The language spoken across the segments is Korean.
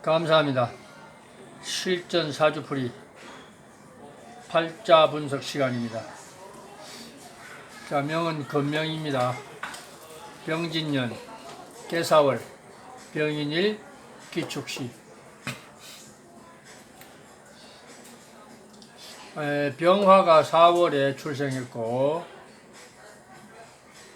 감사합니다. 실전 사주풀이 팔자 분석 시간입니다. 자, 명은 건명입니다. 병진년, 개사월, 병인일, 기축시. 병화가 4월에 출생했고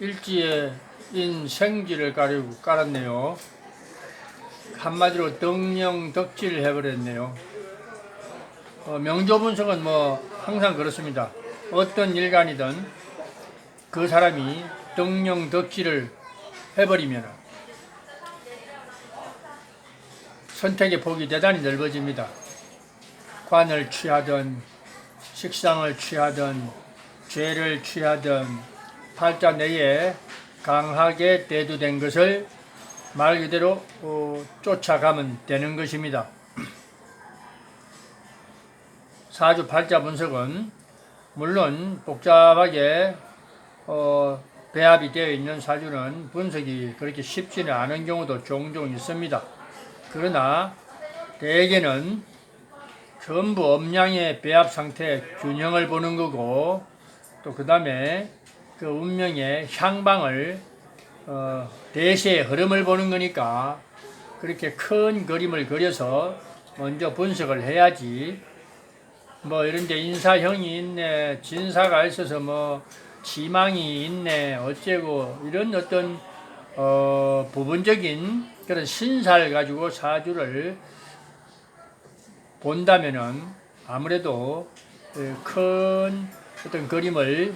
일지에 인생지를 깔았네요. 한마디로 덕령덕지를 해버렸네요. 명조 분석은 항상 그렇습니다. 어떤 일간이든 그 사람이 덕령덕지를 해버리면 선택의 폭이 대단히 넓어집니다. 관을 취하든 식상을 취하든 죄를 취하든 팔자 내에 강하게 대두된 것을 말 그대로 쫓아가면 되는 것입니다. 사주 팔자 분석은 물론 복잡하게 배합이 되어 있는 사주는 분석이 그렇게 쉽지는 않은 경우도 종종 있습니다. 그러나 대개는 전부 음양의 배합 상태의 균형을 보는 거고, 또 그 다음에 그 운명의 향방을 대세의 흐름을 보는 거니까 그렇게 큰 그림을 그려서 먼저 분석을 해야지. 이런데 인사형이 있네, 진사가 있어서 지망이 있네, 어째고 이런 어떤 부분적인 그런 신사를 가지고 사주를 본다면은 아무래도 큰 어떤 그림을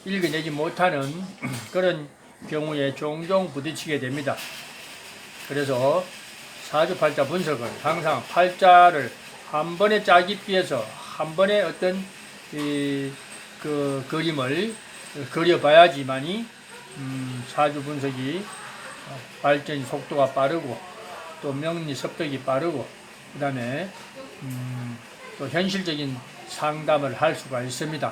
읽어내지 못하는 그런 경우에 종종 부딪히게 됩니다. 그래서 사주팔자 분석을 항상 팔자를 한 번에 짜기 위해서 한 번에 어떤 그 그림을 그려봐야지만이 사주 분석이 발전 속도가 빠르고 또 명리 습득이 빠르고 그 다음에 또 현실적인 상담을 할 수가 있습니다.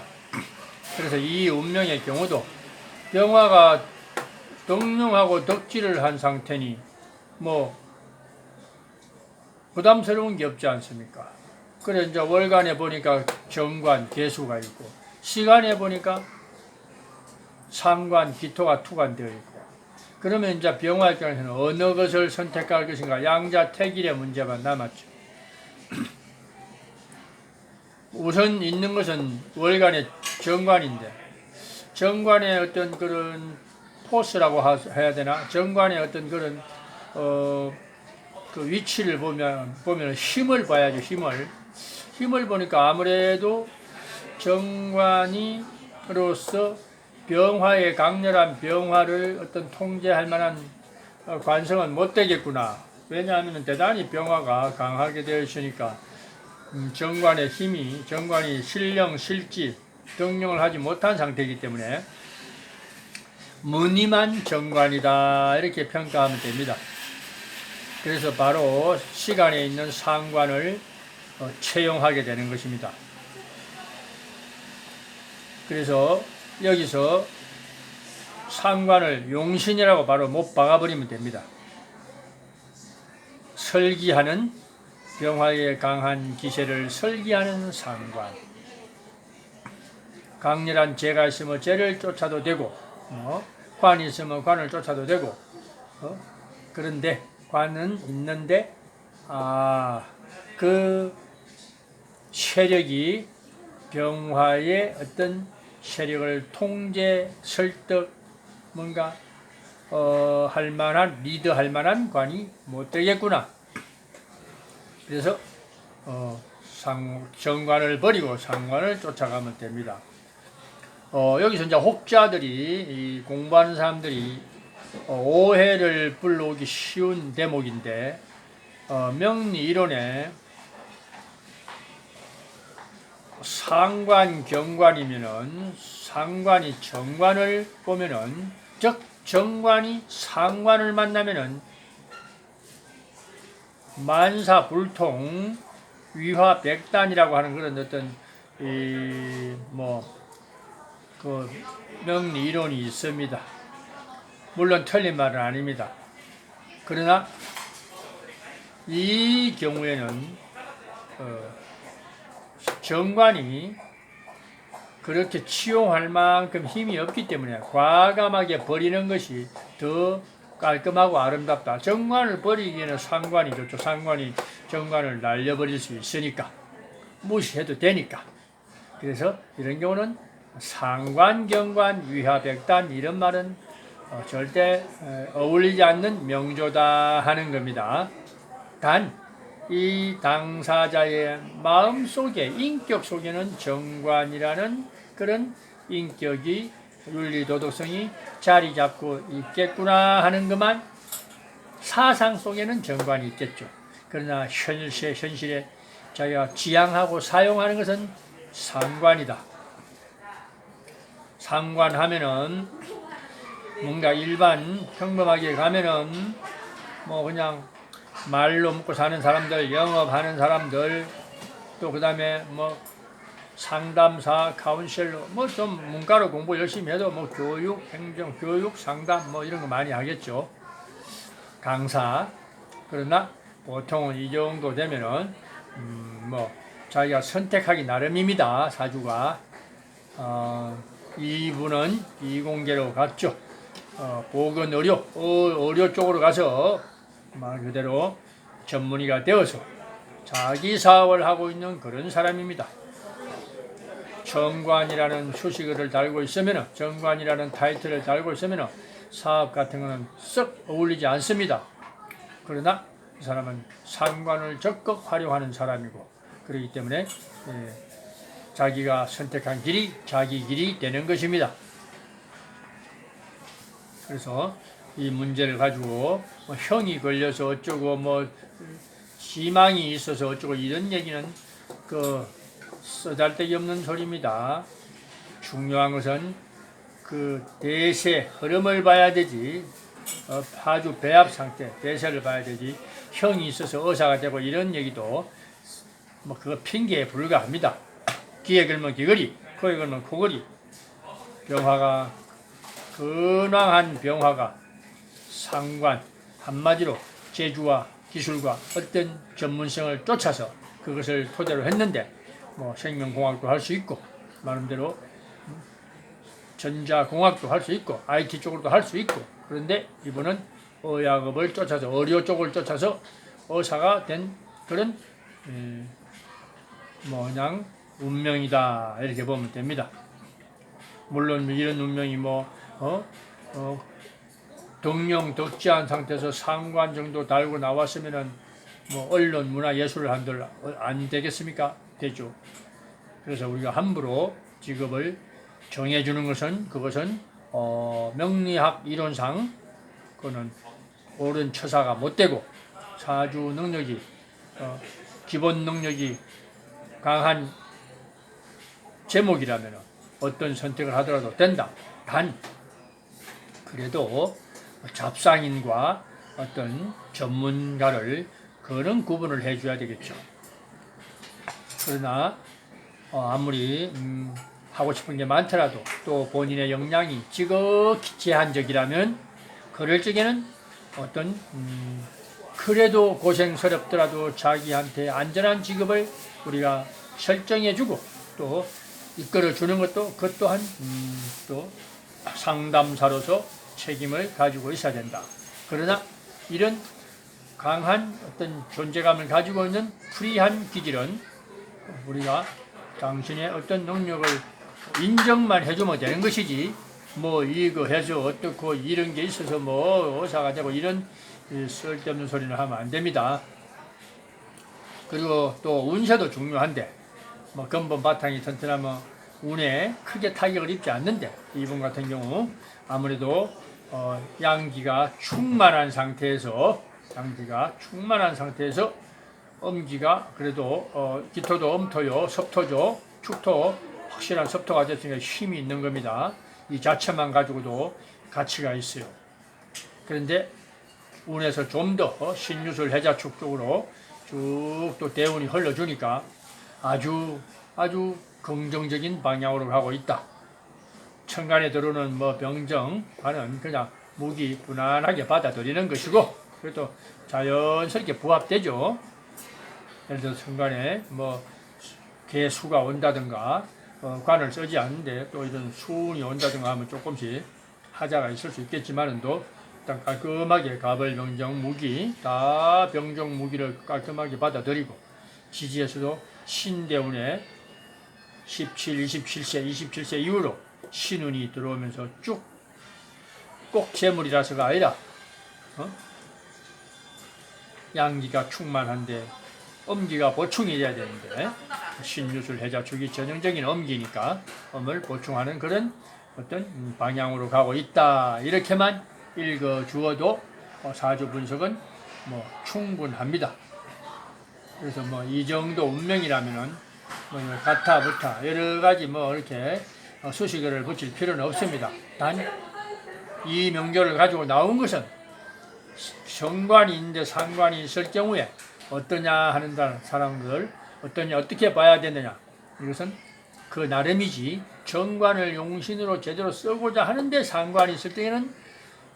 그래서 이 운명의 경우도 병화가 덕령하고 덕지를 한 상태니 부담스러운 게 없지 않습니까? 그래 이제 월간에 보니까 정관, 개수가 있고 시간에 보니까 상관, 기토가 투관되어 있고, 그러면 이제 병화 입장에서는 어느 것을 선택할 것인가, 양자택일의 문제가 남았죠. 우선 있는 것은 월간의 정관인데, 정관의 어떤 그런 포스라고 해야 되나? 정관의 어떤 그런 그 위치를 보면 힘을 봐야죠. 힘을 보니까 아무래도 정관이로서 병화의 강렬한 병화를 어떤 통제할 만한 관성은 못 되겠구나. 왜냐하면 대단히 병화가 강하게 되어 있으니까 정관의 힘이, 정관이 신령, 실지, 덕령을 하지 못한 상태이기 때문에 무늬만 정관이다 이렇게 평가하면 됩니다. 그래서 바로 시간에 있는 상관을 채용하게 되는 것입니다. 그래서 여기서 상관을 용신이라고 바로 못 박아버리면 됩니다. 설기하는, 병화의 강한 기세를 설기하는 상관. 강렬한 재가 있으면 재를 쫓아도 되고, 관이 있으면 관을 쫓아도 되고, 그런데 관은 있는데 그 세력이 병화의 어떤 세력을 통제, 설득, 할 만한, 리드할 만한 관이 못 되겠구나. 그래서 정관을 버리고 상관을 쫓아가면 됩니다. 여기서 이제 혹자들이, 공부하는 사람들이 오해를 불러오기 쉬운 대목인데, 명리 이론에 상관, 경관이면은 상관이 정관을 보면은, 즉 정관이 상관을 만나면은 만사불통, 위화백단이라고 하는 그런 어떤 그 명리 이론이 있습니다. 물론 틀린 말은 아닙니다. 그러나 이 경우에는 정관이 그렇게 치용할 만큼 힘이 없기 때문에 과감하게 버리는 것이 더 깔끔하고 아름답다. 정관을 버리기에는 상관이 좋죠. 상관이 정관을 날려버릴 수 있으니까, 무시해도 되니까. 그래서 이런 경우는 상관, 경관, 위화백단 이런 말은 절대 어울리지 않는 명조다 하는 겁니다. 단 이 당사자의 마음 속에, 인격 속에는 정관이라는 그런 인격이, 윤리 도덕성이 자리 잡고 있겠구나 하는 것만, 사상 속에는 정관이 있겠죠. 그러나 현실에 자기가 지향하고 사용하는 것은 상관이다. 상관하면은 뭔가 일반 평범하게 가면은 뭐 그냥 말로 먹고 사는 사람들, 영업하는 사람들, 또 그 다음에 뭐 상담사, 카운셀러, 뭐 좀 문과로 공부 열심히 해도 뭐 교육, 행정, 교육, 상담 뭐 이런 거 많이 하겠죠. 강사. 그러나 보통은 이 정도 되면은 뭐 자기가 선택하기 나름입니다. 사주가. 이분은 이공계로 갔죠. 보건 의료 쪽으로 가서 말 그대로 전문의가 되어서 자기 사업을 하고 있는 그런 사람입니다. 정관이라는 수식어를 달고 있으면, 정관이라는 타이틀을 달고 있으면 사업 같은 거는 썩 어울리지 않습니다. 그러나 이 사람은 상관을 적극 활용하는 사람이고, 그렇기 때문에 자기가 선택한 길이 자기 길이 되는 것입니다. 그래서 이 문제를 가지고 뭐 형이 걸려서 어쩌고 뭐 희망이 있어서 어쩌고 이런 얘기는 그 쓰잘데기 없는 소리입니다. 중요한 것은 그 대세 흐름을 봐야 되지, 파주 배합 상태 대세를 봐야 되지, 형이 있어서 의사가 되고 이런 얘기도 뭐 그거 핑계에 불과합니다. 귀에 걸면 귀걸이, 코에 걸면 코걸이. 병화가, 근황한 병화가 상관, 한마디로 재주와 기술과 어떤 전문성을 쫓아서 그것을 토대로 했는데, 뭐 생명공학도 할 수 있고, 나름대로 전자공학도 할 수 있고, IT 쪽으로도 할 수 있고, 그런데 이분은 의학업을 쫓아서, 의료 쪽을 쫓아서 의사가 된 그런 뭐 그냥 운명이다 이렇게 보면 됩니다. 물론 이런 운명이 덕령덕지한 상태에서 상관 정도 달고 나왔으면은 뭐 언론, 문화, 예술을 한들 안 되겠습니까? 되죠. 그래서 우리가 함부로 직업을 정해주는 것은, 그것은 명리학 이론상 그거는 옳은 처사가 못 되고, 사주 능력이 기본 능력이 강한 제목이라면 어떤 선택을 하더라도 된다. 단 그래도 잡상인과 어떤 전문가를 그런 구분을 해줘야 되겠죠. 그러나 아무리 하고 싶은 게 많더라도 또 본인의 역량이 지극히 제한적이라면 그럴 적에는 어떤 그래도 고생스럽더라도 자기한테 안전한 직업을 우리가 설정해주고 또 이끌어주는 것도, 그것 또한 또 상담사로서 책임을 가지고 있어야 된다. 그러나 이런 강한 어떤 존재감을 가지고 있는 프리한 기질은 우리가 당신의 어떤 능력을 인정만 해주면 되는 것이지, 뭐 이거 해서 어떻고 이런 게 있어서 뭐 의사가 되고 이런 쓸데없는 소리를 하면 안 됩니다. 그리고 또 운세도 중요한데, 뭐 근본 바탕이 튼튼하면 운에 크게 타격을 입지 않는데, 이분 같은 경우 아무래도 양기가 충만한 상태에서 엄기가 그래도 기토도 엄토요, 섭토죠, 축토, 확실한 섭토가 됐으니까 힘이 있는 겁니다. 이 자체만 가지고도 가치가 있어요. 그런데 운에서 좀 더 신유술 해자축 쪽으로 쭉 또 대운이 흘러주니까 아주 긍정적인 방향으로 가고 있다. 천간에 들어오는 뭐 병정과는 그냥 무기 무난하게 받아들이는 것이고, 그래도 자연스럽게 부합되죠. 예를 들어 천간에 뭐 개수가 온다든가 관을 쓰지 않는데 또 이런 수운이 온다든가 하면 조금씩 하자가 있을 수 있겠지만은도 일단 깔끔하게 갑을 병정 무기 다 병정 무기를 깔끔하게 받아들이고 지지에서도 신대운에 17, 27세 이후로 신운이 들어오면서 쭉 꼭 재물이라서가 아니라 양기가 충만한데 엄기가 보충이 돼야 되는데 신유술 해자 축이 전형적인 엄기니까 엄을 보충하는 그런 어떤 방향으로 가고 있다. 이렇게만 읽어 주어도 사주 분석은 뭐 충분합니다. 그래서 뭐 이 정도 운명이라면은 뭐 가타부타 여러 가지 뭐 이렇게 수식어를 붙일 필요는 없습니다. 단 이 명조를 가지고 나온 것은 정관이 있는데 상관이 있을 경우에 어떠냐 하는 사람들 어떻게 봐야 되느냐, 이것은 그 나름이지 정관을 용신으로 제대로 쓰고자 하는데 상관이 있을 때에는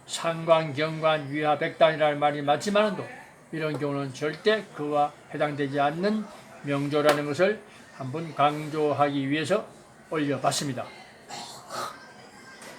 상관, 경관, 위하, 백단이라는 말이 맞지만도 이런 경우는 절대 그와 해당되지 않는 명조라는 것을 한번 강조하기 위해서 올려봤습니다.